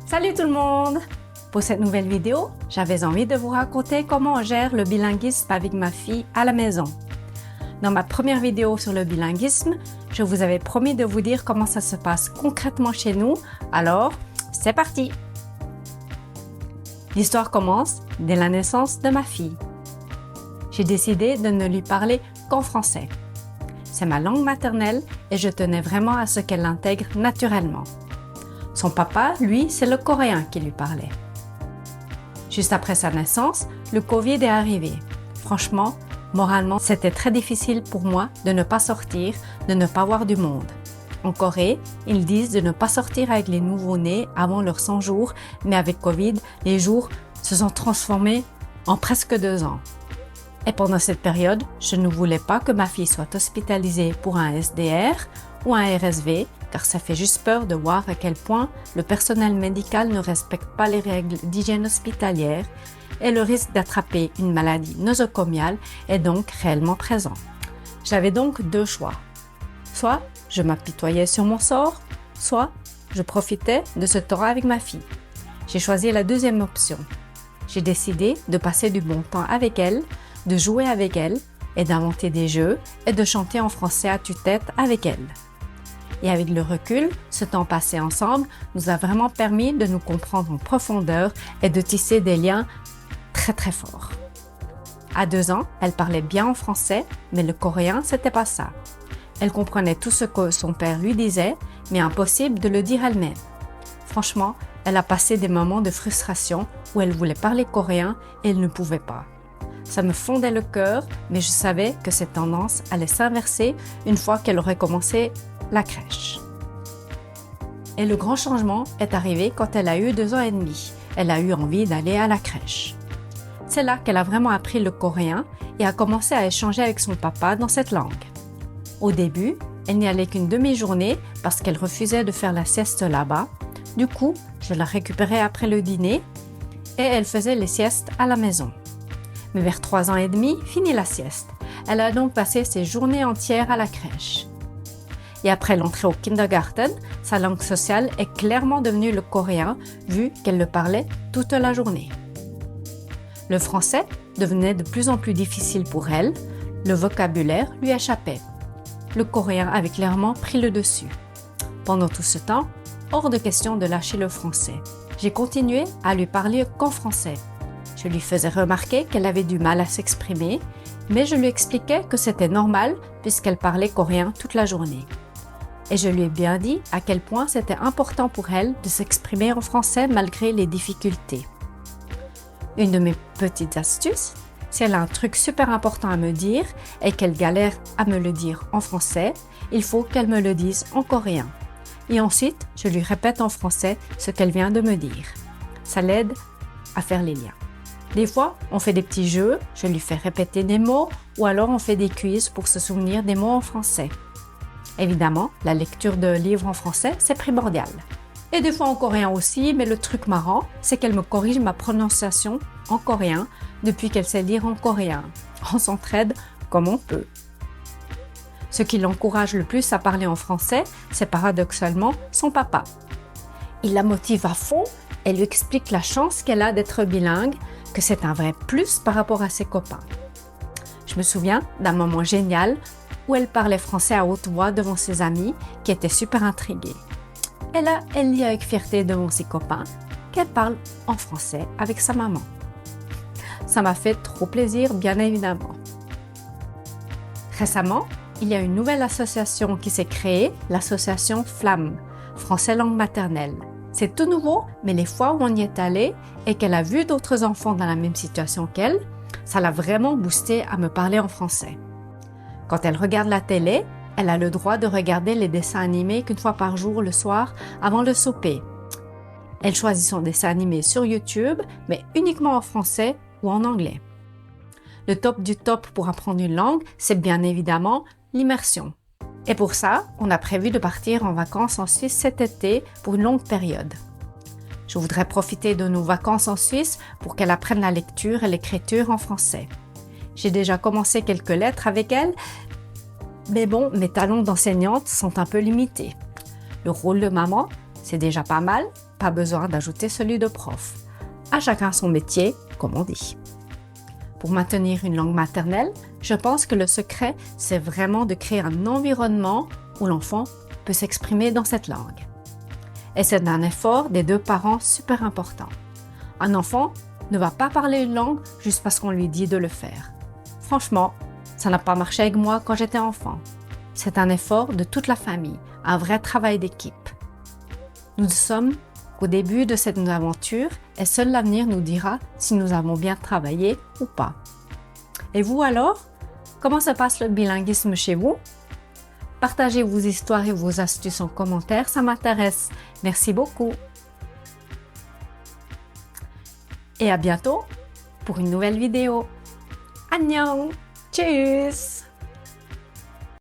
Salut tout le monde! Pour cette nouvelle vidéo, j'avais envie de vous raconter comment on gère le bilinguisme avec ma fille à la maison. Dans ma première vidéo sur le bilinguisme, je vous avais promis de vous dire comment ça se passe concrètement chez nous, alors c'est parti! L'histoire commence dès la naissance de ma fille. J'ai décidé de ne lui parler qu'en français. C'est ma langue maternelle et je tenais vraiment à ce qu'elle l'intègre naturellement. Son papa, lui, c'est le coréen qui lui parlait. Juste après sa naissance, le Covid est arrivé. Franchement, moralement, c'était très difficile pour moi de ne pas sortir, de ne pas voir du monde. En Corée, ils disent de ne pas sortir avec les nouveau-nés avant leurs 100 jours, mais avec Covid, les jours se sont transformés en presque 2 ans. Et pendant cette période, je ne voulais pas que ma fille soit hospitalisée pour un SDR ou un RSV, car ça fait juste peur de voir à quel point le personnel médical ne respecte pas les règles d'hygiène hospitalière et le risque d'attraper une maladie nosocomiale est donc réellement présent. J'avais donc 2 choix. Soit je m'apitoyais sur mon sort, soit je profitais de ce temps avec ma fille. J'ai choisi la deuxième option. J'ai décidé de passer du bon temps avec elle, de jouer avec elle et d'inventer des jeux et de chanter en français à tue-tête avec elle. Et avec le recul, ce temps passé ensemble nous a vraiment permis de nous comprendre en profondeur et de tisser des liens très très forts. À 2 ans, elle parlait bien en français, mais le coréen, c'était pas ça. Elle comprenait tout ce que son père lui disait, mais impossible de le dire elle-même. Franchement, elle a passé des moments de frustration où elle voulait parler coréen et elle ne pouvait pas. Ça me fondait le cœur, mais je savais que cette tendance allait s'inverser une fois qu'elle aurait commencé la crèche. Et le grand changement est arrivé quand elle a eu 2 ans et demi. Elle a eu envie d'aller à la crèche. C'est là qu'elle a vraiment appris le coréen et a commencé à échanger avec son papa dans cette langue. Au début, elle n'y allait qu'une demi-journée parce qu'elle refusait de faire la sieste là-bas. Du coup, je la récupérais après le dîner et elle faisait les siestes à la maison. Mais vers 3 ans et demi, fini la sieste. Elle a donc passé ses journées entières à la crèche. Et après l'entrée au kindergarten, sa langue sociale est clairement devenue le coréen, vu qu'elle le parlait toute la journée. Le français devenait de plus en plus difficile pour elle, le vocabulaire lui échappait. Le coréen avait clairement pris le dessus. Pendant tout ce temps, hors de question de lâcher le français. J'ai continué à lui parler qu'en français. Je lui faisais remarquer qu'elle avait du mal à s'exprimer, mais je lui expliquais que c'était normal puisqu'elle parlait coréen toute la journée. Et je lui ai bien dit à quel point c'était important pour elle de s'exprimer en français malgré les difficultés. Une de mes petites astuces, si elle a un truc super important à me dire et qu'elle galère à me le dire en français, il faut qu'elle me le dise en coréen. Et ensuite, je lui répète en français ce qu'elle vient de me dire. Ça l'aide à faire les liens. Des fois, on fait des petits jeux, je lui fais répéter des mots ou alors on fait des quiz pour se souvenir des mots en français. Évidemment, la lecture de livres en français, c'est primordial. Et des fois en coréen aussi, mais le truc marrant, c'est qu'elle me corrige ma prononciation en coréen depuis qu'elle sait lire en coréen. On s'entraide comme on peut. Ce qui l'encourage le plus à parler en français, c'est paradoxalement son papa. Il la motive à fond et lui explique la chance qu'elle a d'être bilingue, que c'est un vrai plus par rapport à ses copains. Je me souviens d'un moment génial où elle parlait français à haute voix devant ses amis qui étaient super intrigués. Et là, elle dit avec fierté devant ses copains qu'elle parle en français avec sa maman. Ça m'a fait trop plaisir, bien évidemment. Récemment, il y a une nouvelle association qui s'est créée, l'association FLAM, Français langue maternelle. C'est tout nouveau, mais les fois où on y est allé et qu'elle a vu d'autres enfants dans la même situation qu'elle, ça l'a vraiment boosté à me parler en français. Quand elle regarde la télé, elle a le droit de regarder les dessins animés qu'une fois par jour le soir avant le souper. Elle choisit son dessin animé sur YouTube, mais uniquement en français ou en anglais. Le top du top pour apprendre une langue, c'est bien évidemment l'immersion. Et pour ça, on a prévu de partir en vacances en Suisse cet été pour une longue période. Je voudrais profiter de nos vacances en Suisse pour qu'elle apprenne la lecture et l'écriture en français. J'ai déjà commencé quelques lettres avec elle, mais bon, mes talents d'enseignante sont un peu limités. Le rôle de maman, c'est déjà pas mal, pas besoin d'ajouter celui de prof. À chacun son métier, comme on dit. Pour maintenir une langue maternelle, je pense que le secret, c'est vraiment de créer un environnement où l'enfant peut s'exprimer dans cette langue. Et c'est un effort des deux parents super important. Un enfant ne va pas parler une langue juste parce qu'on lui dit de le faire. Franchement, ça n'a pas marché avec moi quand j'étais enfant. C'est un effort de toute la famille, un vrai travail d'équipe. Nous ne sommes qu'au début de cette aventure et seul l'avenir nous dira si nous avons bien travaillé ou pas. Et vous alors? Comment se passe le bilinguisme chez vous? Partagez vos histoires et vos astuces en commentaire, ça m'intéresse. Merci beaucoup. Et à bientôt pour une nouvelle vidéo. Annyeong! Tschüss!